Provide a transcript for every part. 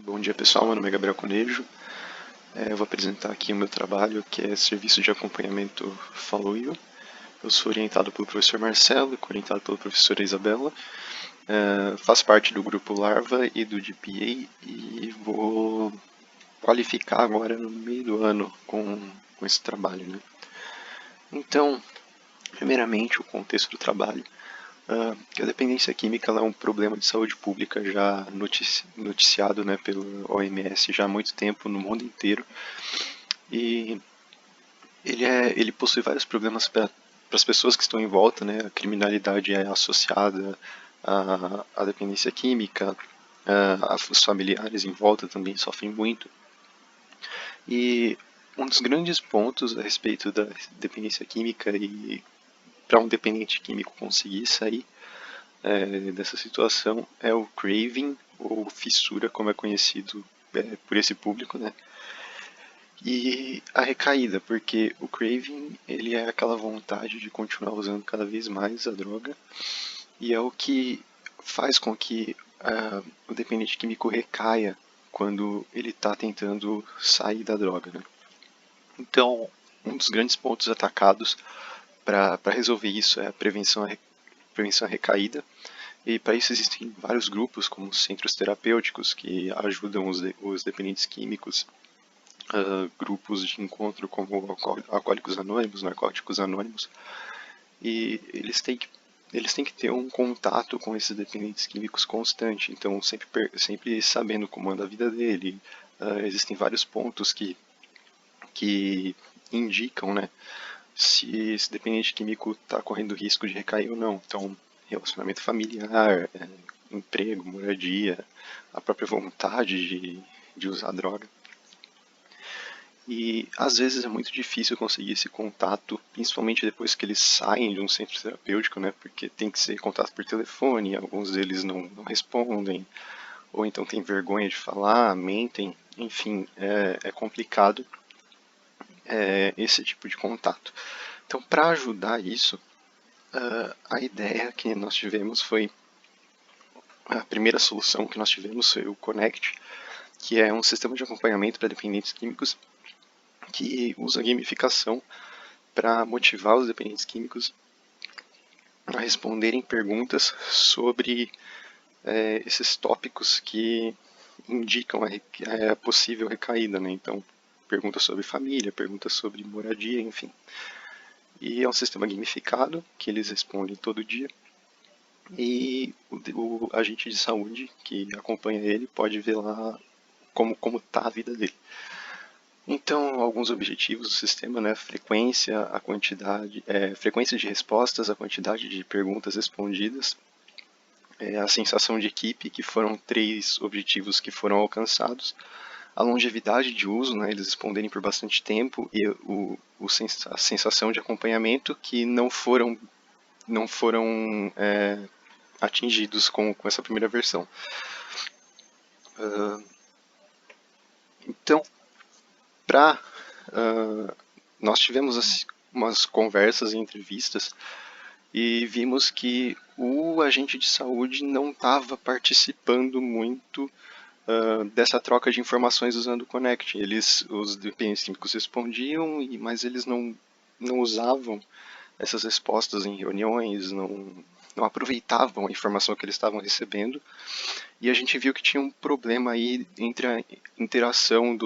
Bom dia pessoal, meu nome é Gabriel Conejo. Eu vou apresentar aqui o meu trabalho, que é Serviço de Acompanhamento Follow You. Eu sou orientado pelo professor Marcelo e orientado pela professora Isabela. Faço parte do grupo Larva e do GPA e vou qualificar agora no meio do ano com esse trabalho, né? Então, primeiramente, o contexto do trabalho. Que a dependência química é um problema de saúde pública já noticiado, né, pelo OMS já há muito tempo no mundo inteiro, e ele possui vários problemas para as pessoas que estão em volta, né? A criminalidade é associada à dependência química, os familiares em volta também sofrem muito. E um dos grandes pontos a respeito da dependência química e para um dependente químico conseguir sair dessa situação é o craving, ou fissura, como é conhecido por esse público, né? E a recaída, porque o craving ele é aquela vontade de continuar usando cada vez mais a droga, e é o que faz com que o dependente químico recaia quando ele está tentando sair da droga, né? Então, um dos grandes pontos atacados para resolver isso é a prevenção à recaída. E para isso existem vários grupos, como centros terapêuticos, que ajudam os dependentes químicos, grupos de encontro como Alcoólicos Anônimos, Narcóticos Anônimos, e eles têm que ter um contato com esses dependentes químicos constante, então sempre sabendo como anda a vida dele. Existem vários pontos que indicam, né, se esse dependente químico está correndo risco de recair ou não. Então, relacionamento familiar, emprego, moradia, a própria vontade de usar droga. E às vezes é muito difícil conseguir esse contato, principalmente depois que eles saem de um centro terapêutico, né? Porque tem que ser contato por telefone, alguns deles não respondem, ou então tem vergonha de falar, mentem, enfim, é complicado esse tipo de contato. Então, para ajudar isso, a ideia que nós tivemos foi, a primeira solução que nós tivemos foi o Connect, que é um sistema de acompanhamento para dependentes químicos que usa gamificação para motivar os dependentes químicos a responderem perguntas sobre esses tópicos que indicam a possível recaída, né? Então, perguntas sobre família, perguntas sobre moradia, enfim. E é um sistema gamificado que eles respondem todo dia. E o agente de saúde que acompanha ele pode ver lá como está a vida dele. Então, alguns objetivos do sistema, né? Frequência, a quantidade, frequência de respostas, a quantidade de perguntas respondidas, a sensação de equipe, que foram 3 objetivos que foram alcançados, a longevidade de uso, né? Eles responderem por bastante tempo, e a sensação de acompanhamento, que não foram atingidos com essa primeira versão. Então, nós tivemos umas conversas e entrevistas e vimos que o agente de saúde não estava participando muito dessa troca de informações usando o Connect. Os dependentes químicos respondiam, mas eles não usavam essas respostas em reuniões, não aproveitavam a informação que eles estavam recebendo, e a gente viu que tinha um problema aí entre a interação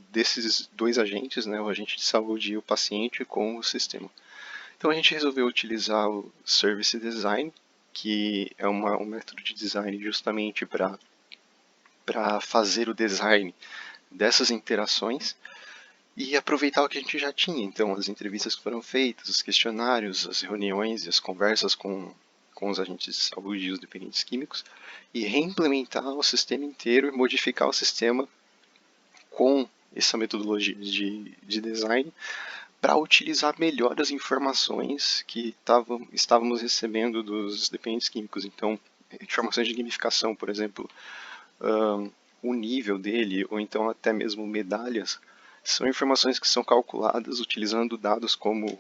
desses dois agentes, né, o agente de saúde e o paciente, com o sistema. Então a gente resolveu utilizar o Service Design, que é um método de design justamente para fazer o design dessas interações e aproveitar o que a gente já tinha. Então, as entrevistas que foram feitas, os questionários, as reuniões e as conversas com os agentes de saúde e os dependentes químicos, e reimplementar o sistema inteiro e modificar o sistema com essa metodologia de design para utilizar melhor as informações que estávamos recebendo dos dependentes químicos. Então, informações de gamificação, por exemplo, o nível dele, ou então até mesmo medalhas, são informações que são calculadas utilizando dados como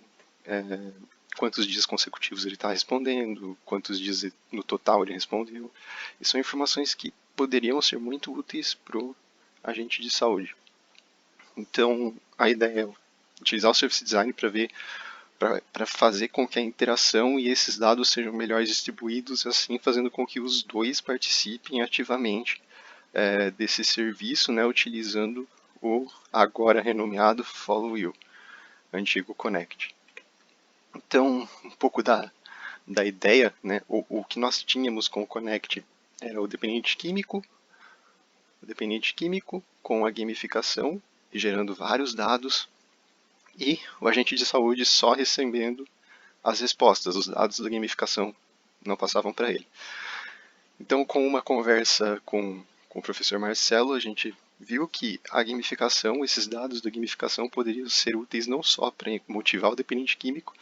quantos dias consecutivos ele está respondendo, quantos dias no total ele respondeu. E são informações que poderiam ser muito úteis para o agente de saúde. Então, a ideia é utilizar o Service Design para fazer com que a interação e esses dados sejam melhores distribuídos, assim fazendo com que os dois participem ativamente desse serviço, né, utilizando o agora renomeado Follow You, antigo Connect. Então, um pouco da ideia, né, o que nós tínhamos com o Connect era o dependente químico com a gamificação, gerando vários dados, e o agente de saúde só recebendo as respostas, os dados da gamificação não passavam para ele. Então, com uma conversa com o professor Marcelo, a gente viu que a gamificação, esses dados da gamificação poderiam ser úteis não só para motivar o dependente químico,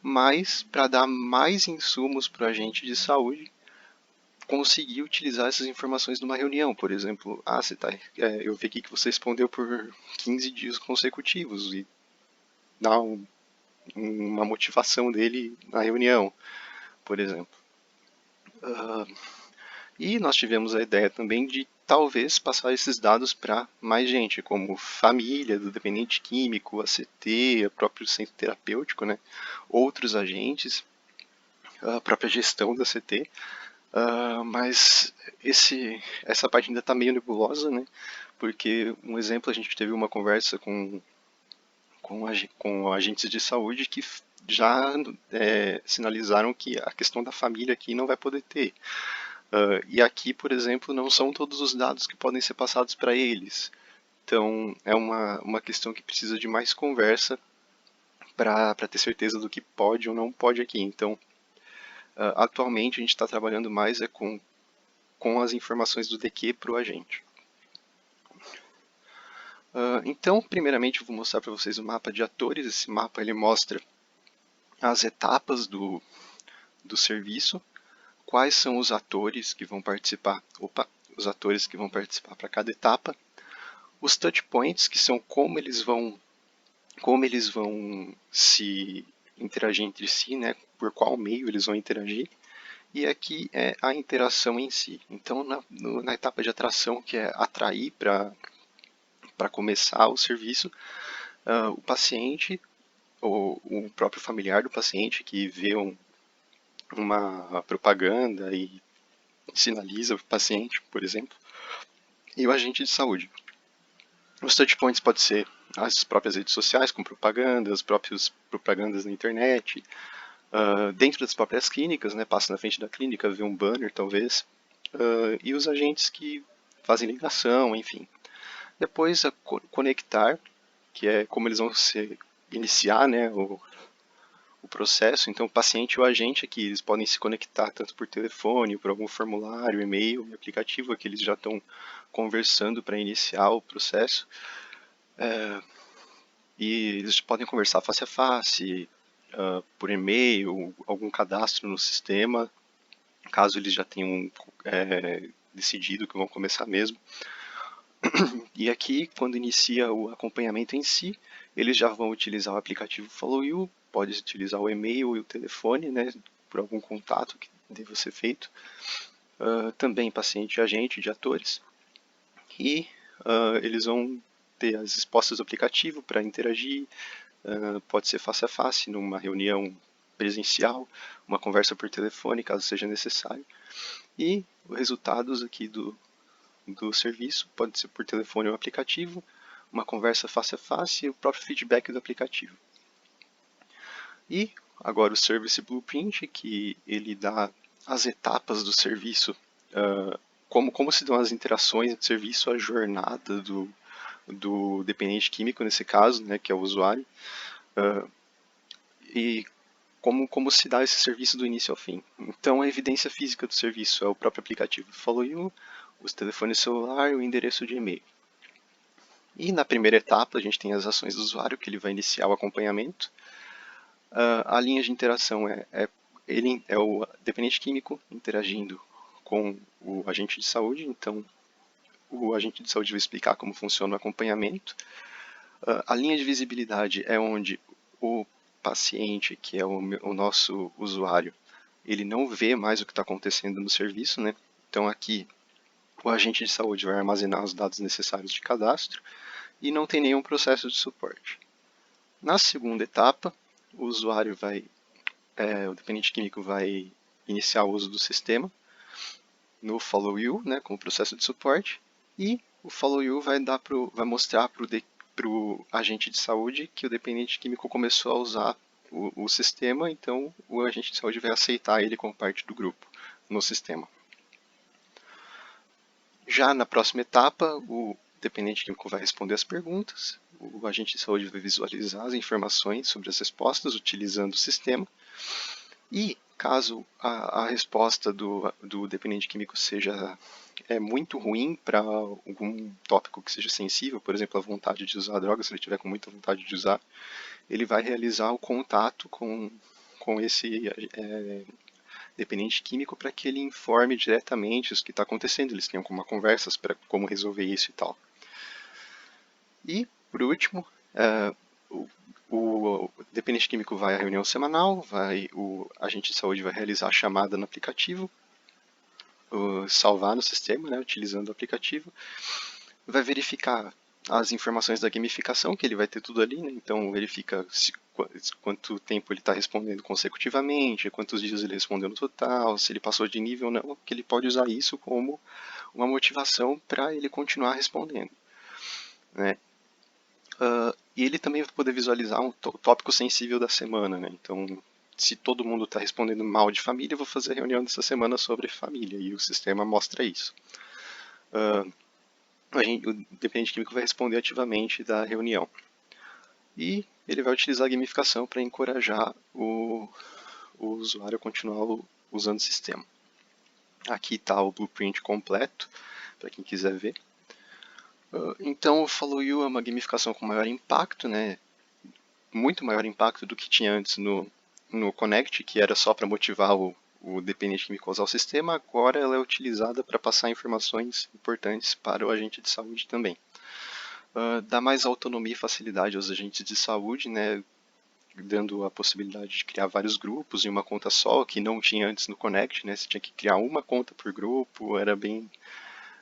mas para dar mais insumos para o agente de saúde conseguir utilizar essas informações numa reunião. Por exemplo, eu vi aqui que você respondeu por 15 dias consecutivos e dá uma motivação dele na reunião, por exemplo. E nós tivemos a ideia também de talvez passar esses dados para mais gente, como família do dependente químico, ACT, o próprio centro terapêutico, né? Outros agentes, a própria gestão da ACT. Mas essa parte ainda está meio nebulosa, né? Porque, um exemplo, a gente teve uma conversa com agentes de saúde que já sinalizaram que a questão da família aqui não vai poder ter. E aqui, por exemplo, não são todos os dados que podem ser passados para eles. Então, é uma questão que precisa de mais conversa para ter certeza do que pode ou não pode aqui. Então, atualmente, a gente está trabalhando mais com as informações do DQ para o agente. Então, primeiramente, eu vou mostrar para vocês o mapa de atores. Esse mapa ele mostra as etapas do serviço, quais são os atores que vão participar, os atores que vão participar para cada etapa, os touch points, que são como eles vão se interagir entre si, né, por qual meio eles vão interagir, e aqui é a interação em si. Então, na etapa de atração, que é atrair para começar o serviço, o paciente, ou o próprio familiar do paciente que vê uma propaganda e sinaliza o paciente, por exemplo, e o agente de saúde. Os touchpoints podem ser as próprias redes sociais, com propagandas, as próprias propagandas na internet, dentro das próprias clínicas, né, passa na frente da clínica, vê um banner talvez, e os agentes que fazem ligação, enfim. Depois a conectar, que é como eles vão iniciar, né, o processo. Então o paciente e o agente aqui, eles podem se conectar tanto por telefone, por algum formulário, e-mail, aplicativo, que eles já estão conversando para iniciar o processo. E eles podem conversar face a face, por e-mail, algum cadastro no sistema, caso eles já tenham decidido que vão começar mesmo. E aqui, quando inicia o acompanhamento em si, eles já vão utilizar o aplicativo Follow You, pode utilizar o e-mail e o telefone, né, por algum contato que deva ser feito. Também paciente e agente de atores. E eles vão ter as respostas do aplicativo para interagir, pode ser face a face, numa reunião presencial, uma conversa por telefone, caso seja necessário. E os resultados aqui do serviço, pode ser por telefone ou aplicativo, uma conversa face a face e o próprio feedback do aplicativo. E agora o Service Blueprint, que ele dá as etapas do serviço, como se dão as interações do serviço, a jornada do dependente químico, nesse caso, né, que é o usuário, e como se dá esse serviço do início ao fim. Então, a evidência física do serviço é o próprio aplicativo Follow You, os telefones celular e o endereço de e-mail. E na primeira etapa, a gente tem as ações do usuário, que ele vai iniciar o acompanhamento. A linha de interação ele é o dependente químico interagindo com o agente de saúde, então o agente de saúde vai explicar como funciona o acompanhamento. A linha de visibilidade é onde o paciente, que é o nosso usuário, ele não vê mais o que está acontecendo no serviço, né? Então aqui o agente de saúde vai armazenar os dados necessários de cadastro e não tem nenhum processo de suporte. Na segunda etapa, o usuário o dependente químico vai iniciar o uso do sistema no Follow You, né, como processo de suporte, e o Follow You vai mostrar para o agente de saúde que o dependente químico começou a usar o sistema, então o agente de saúde vai aceitar ele como parte do grupo no sistema. Já na próxima etapa, o dependente químico vai responder as perguntas, o agente de saúde vai visualizar as informações sobre as respostas utilizando o sistema, e caso a resposta do dependente químico seja muito ruim para algum tópico que seja sensível, por exemplo, a vontade de usar a droga, se ele tiver com muita vontade de usar, ele vai realizar o contato com esse dependente químico para que ele informe diretamente o que está acontecendo, eles tenham uma conversa para como resolver isso e tal. E, por último, o dependente químico vai à reunião semanal, o agente de saúde vai realizar a chamada no aplicativo, salvar no sistema, né, utilizando o aplicativo, vai verificar as informações da gamificação, que ele vai ter tudo ali, né, então verifica quanto tempo ele está respondendo consecutivamente, quantos dias ele respondeu no total, se ele passou de nível ou não, que ele pode usar isso como uma motivação para ele continuar respondendo, né. E ele também vai poder visualizar um tópico sensível da semana, né? Então, se todo mundo está respondendo mal de família, eu vou fazer a reunião dessa semana sobre família, e o sistema mostra isso. O dependente químico vai responder ativamente da reunião. E ele vai utilizar a gamificação para encorajar o usuário a continuar usando o sistema. Aqui está o blueprint completo, para quem quiser ver. Então, o Follow You é uma gamificação com maior impacto, né? Muito maior impacto do que tinha antes no Connect, que era só para motivar o dependente químico a usar o sistema. Agora ela é utilizada para passar informações importantes para o agente de saúde também. Dá mais autonomia e facilidade aos agentes de saúde, né, dando a possibilidade de criar vários grupos em uma conta só, que não tinha antes no Connect, né, você tinha que criar uma conta por grupo,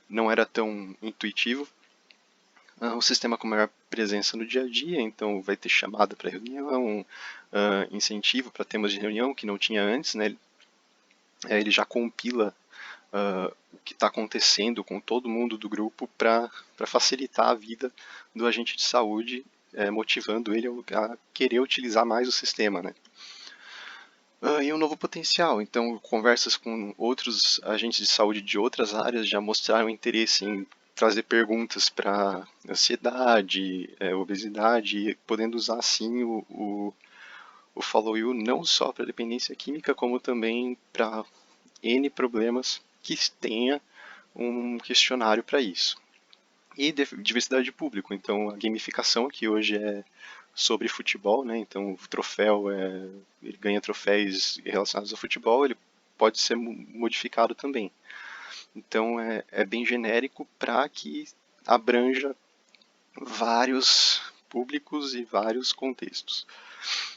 não era tão intuitivo. Um sistema com maior presença no dia a dia, então vai ter chamada para reunião, incentivo para temas de reunião que não tinha antes, né? Ele já compila o que está acontecendo com todo mundo do grupo para facilitar a vida do agente de saúde, motivando ele a querer utilizar mais o sistema, né? E um novo potencial. Então, conversas com outros agentes de saúde de outras áreas já mostraram interesse em trazer perguntas para ansiedade, obesidade, podendo usar assim o Follow You não só para dependência química, como também para N problemas que tenha um questionário para isso. E diversidade de público. Então, a gamificação, que hoje é sobre futebol, né? Então o troféu ele ganha troféus relacionados ao futebol, ele pode ser modificado também. Então é bem genérico para que abranja vários públicos e vários contextos.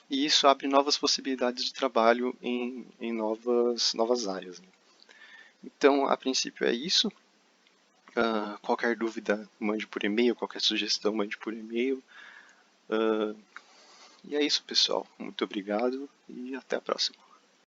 E isso abre novas possibilidades de trabalho em novas áreas. Então, a princípio é isso. Qualquer dúvida, mande por e-mail, qualquer sugestão, mande por e-mail. E é isso, pessoal. Muito obrigado e até a próxima.